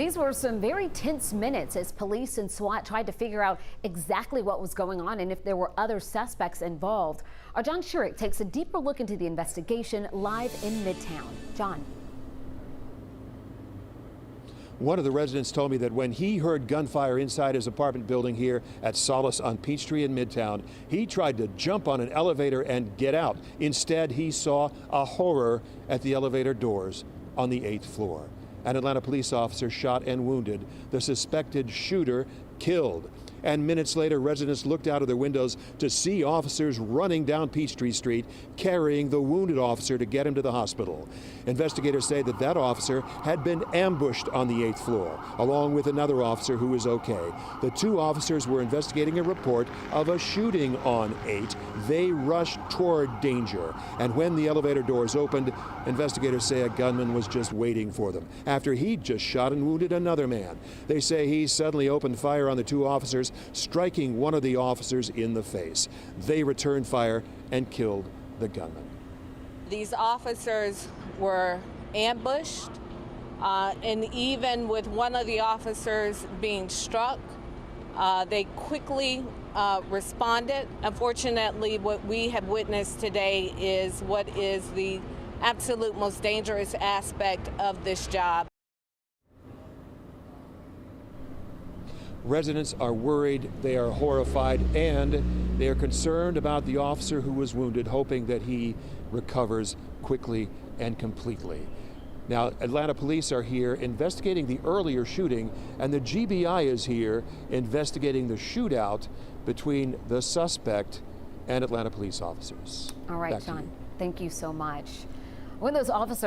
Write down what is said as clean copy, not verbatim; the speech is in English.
These were some very tense minutes as police and SWAT tried to figure out exactly what was going on and if there were other suspects involved. Our John Shurik takes a deeper look into the investigation live in Midtown. John. One of the residents told me that when he heard gunfire inside his apartment building here at Solace on Peachtree in Midtown, he tried to jump on an elevator and get out. Instead, he saw a horror at the elevator doors on the 8th floor. An Atlanta police officer shot and wounded, the suspected shooter killed. And minutes later, residents looked out of their windows to see officers running down Peachtree Street, carrying the wounded officer to get him to the hospital. Investigators say that officer had been ambushed on the 8th floor, along with another officer who was okay. The two officers were investigating a report of a shooting on 8. They rushed toward danger, and when the elevator doors opened, investigators say a gunman was just waiting for them, after he'd just shot and wounded another man. They say he suddenly opened fire on the two officers, striking one of the officers in the face. They returned fire and killed the gunman. These officers were ambushed, and even with one of the officers being struck, they quickly responded. Unfortunately, what we have witnessed today is what is the absolute most dangerous aspect of this job. Residents are worried, they are horrified, and they are concerned about the officer who was wounded, hoping that he recovers quickly and completely. Now, Atlanta police are here investigating the earlier shooting, and the GBI is here investigating the shootout between the suspect and Atlanta police officers. All right, John, thank you so much. When those officers